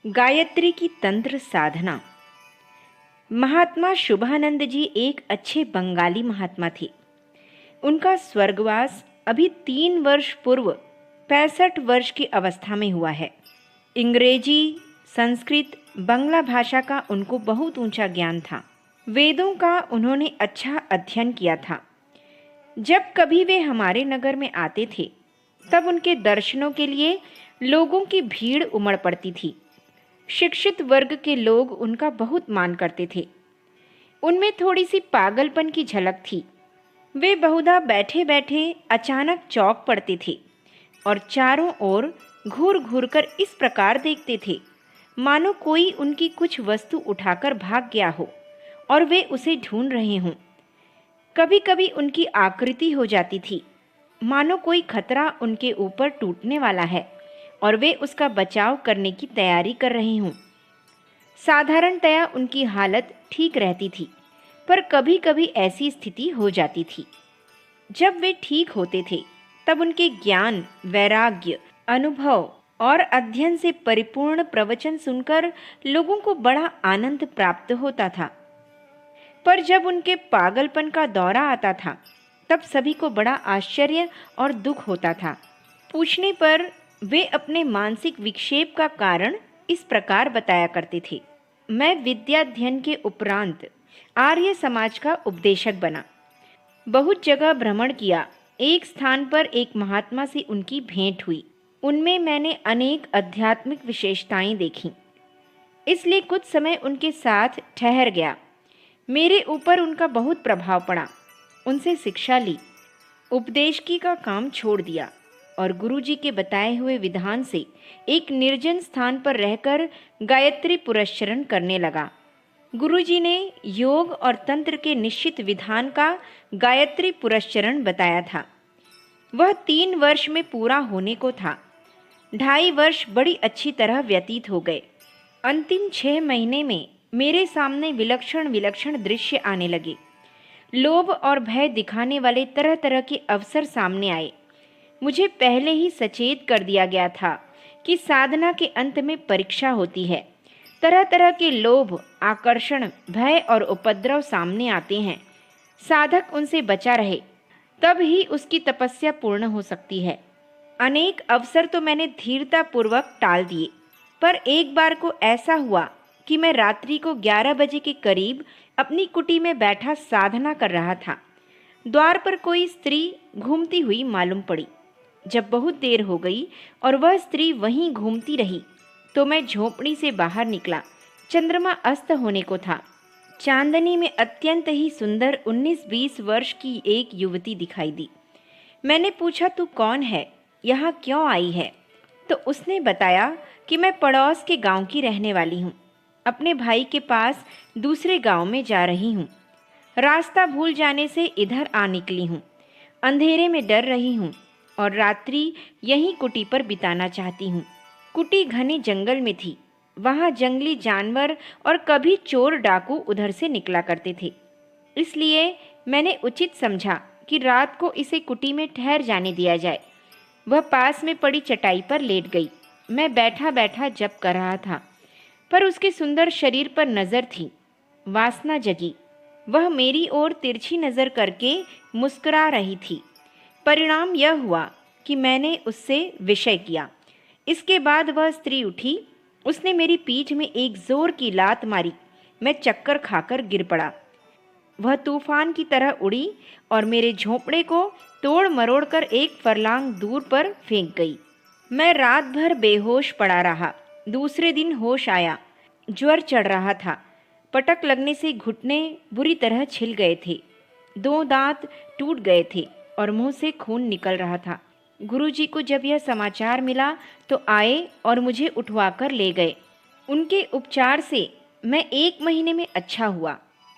गायत्री की तंत्र साधना। महात्मा शुभानंद जी एक अच्छे बंगाली महात्मा थे। उनका स्वर्गवास अभी 3 वर्ष पूर्व 65 वर्ष की अवस्था में हुआ है। अंग्रेजी, संस्कृत, बंगला भाषा का उनको बहुत ऊंचा ज्ञान था। वेदों का उन्होंने अच्छा अध्ययन किया था। जब कभी वे हमारे नगर में आते थे तब उनके दर्शनों के लिए लोगों की भीड़ उमड़ पड़ती थी। शिक्षित वर्ग के लोग उनका बहुत मान करते थे। उनमें थोड़ी सी पागलपन की झलक थी। वे बहुधा बैठे बैठे अचानक चौंक पड़ते थे और चारों ओर घूर घूर कर इस प्रकार देखते थे मानो कोई उनकी कुछ वस्तु उठाकर भाग गया हो और वे उसे ढूंढ रहे हों। कभी कभी उनकी आकृति हो जाती थी मानो कोई खतरा उनके ऊपर टूटने वाला है और वे उसका बचाव करने की तैयारी कर रहे हों। साधारणतया उनकी हालत ठीक रहती थी, पर कभी कभी ऐसी स्थिति हो जाती थी। जब वे ठीक होते थे तब उनके ज्ञान, वैराग्य, अनुभव और अध्ययन से परिपूर्ण प्रवचन सुनकर लोगों को बड़ा आनंद प्राप्त होता था। पर जब उनके पागलपन का दौरा आता था तब सभी को बड़ा आश्चर्य और दुख होता था। पूछने पर वे अपने मानसिक विक्षेप का कारण इस प्रकार बताया करते थे। मैं विद्याध्ययन के उपरांत आर्य समाज का उपदेशक बना। बहुत जगह भ्रमण किया। एक स्थान पर एक महात्मा से उनकी भेंट हुई। उनमें मैंने अनेक आध्यात्मिक विशेषताएं देखीं, इसलिए कुछ समय उनके साथ ठहर गया। मेरे ऊपर उनका बहुत प्रभाव पड़ा। उनसे शिक्षा ली, उपदेशकी का काम छोड़ दिया और गुरुजी के बताए हुए विधान से एक निर्जन स्थान पर रहकर गायत्री पुरस्चरण करने लगा। गुरुजी ने योग और तंत्र के निश्चित विधान का गायत्री पुरस्चरण बताया था। वह 3 वर्ष में पूरा होने को था। 2.5 वर्ष बड़ी अच्छी तरह व्यतीत हो गए। अंतिम 6 महीने में मेरे सामने विलक्षण विलक्षण दृश्य आने लगे। लोभ और भय दिखाने वाले तरह तरह के अवसर सामने आए। मुझे पहले ही सचेत कर दिया गया था कि साधना के अंत में परीक्षा होती है। तरह तरह के लोभ, आकर्षण, भय और उपद्रव सामने आते हैं। साधक उनसे बचा रहे तब ही उसकी तपस्या पूर्ण हो सकती है। अनेक अवसर तो मैंने धीरतापूर्वक टाल दिए, पर एक बार को ऐसा हुआ कि मैं रात्रि को 11 बजे के करीब अपनी कुटी में बैठा साधना कर रहा था। द्वार पर कोई स्त्री घूमती हुई मालूम पड़ी। जब बहुत देर हो गई और वह स्त्री वहीं घूमती रही तो मैं झोपड़ी से बाहर निकला। चंद्रमा अस्त होने को था। चांदनी में अत्यंत ही सुंदर 19-20 वर्ष की एक युवती दिखाई दी। मैंने पूछा, तू कौन है, यहाँ क्यों आई है? तो उसने बताया कि मैं पड़ोस के गांव की रहने वाली हूँ। अपने भाई के पास दूसरे गांव में जा रही हूँ। रास्ता भूल जाने से इधर आ निकली हूँ। अंधेरे में डर रही हूँ और रात्रि यहीं कुटी पर बिताना चाहती हूँ। कुटी घने जंगल में थी। वहाँ जंगली जानवर और कभी चोर डाकू उधर से निकला करते थे। इसलिए मैंने उचित समझा कि रात को इसे कुटी में ठहर जाने दिया जाए। वह पास में पड़ी चटाई पर लेट गई। मैं बैठा बैठा जप कर रहा था, पर उसके सुंदर शरीर पर नजर थी। वासना जगी। वह मेरी ओर तिरछी नजर करके मुस्कुरा रही थी। परिणाम यह हुआ कि मैंने उससे विषय किया। इसके बाद वह स्त्री उठी। उसने मेरी पीठ में एक जोर की लात मारी। मैं चक्कर खाकर गिर पड़ा। वह तूफान की तरह उड़ी और मेरे झोंपड़े को तोड़ मरोड़ कर एक फरलांग दूर पर फेंक गई। मैं रात भर बेहोश पड़ा रहा। दूसरे दिन होश आया। ज्वर चढ़ रहा था। पटक लगने से घुटने बुरी तरह छिल गए थे। 2 दांत टूट गए थे और मुंह से खून निकल रहा था। गुरुजी को जब यह समाचार मिला तो आए और मुझे उठवाकर ले गए। उनके उपचार से मैं 1 महीने में अच्छा हुआ।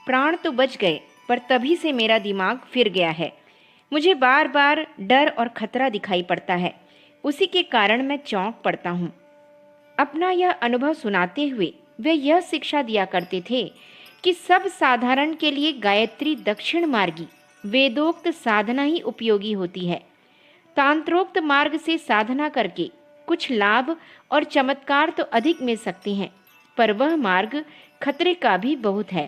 प्राण तो बच गए, पर तभी से मेरा दिमाग फिर गया है। मुझे बार बार डर और खतरा दिखाई पड़ता है। उसी के कारण मैं चौंक पड़ता हूँ। अपना यह अनुभव सुनाते हुए वे यह शिक्षा दिया करते थे कि सब साधारण के लिए गायत्री दक्षिण मार्गी वेदोक्त साधना ही उपयोगी होती है। तांत्रोक्त मार्ग से साधना करके कुछ लाभ और चमत्कार तो अधिक मिल सकते हैं, पर वह मार्ग खतरे का भी बहुत है।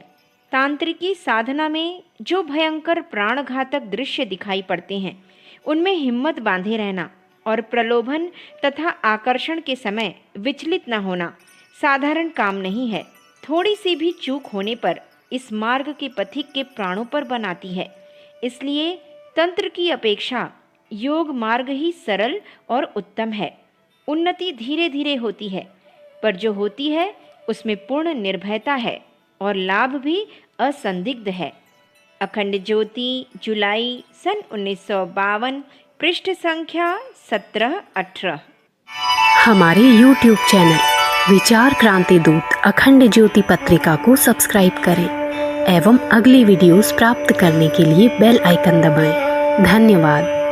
तांत्रिकी साधना में जो भयंकर प्राणघातक दृश्य दिखाई पड़ते हैं, उनमें हिम्मत बांधे रहना और प्रलोभन तथा आकर्षण के समय विचलित न होना साधारण काम नहीं है। थोड़ी सी भी चूक होने पर इस मार्ग के पथिक के प्राणों पर बनाती है। इसलिए तंत्र की अपेक्षा योग मार्ग ही सरल और उत्तम है। उन्नति धीरे धीरे होती है, पर जो होती है उसमें पूर्ण निर्भयता है और लाभ भी असंदिग्ध है। अखंड ज्योति, जुलाई सन 1952, पृष्ठ संख्या 17-18। हमारे YouTube चैनल विचार क्रांति दूत अखंड ज्योति पत्रिका को सब्सक्राइब करें एवं अगली वीडियोस प्राप्त करने के लिए बेल आइकन दबाएं। धन्यवाद।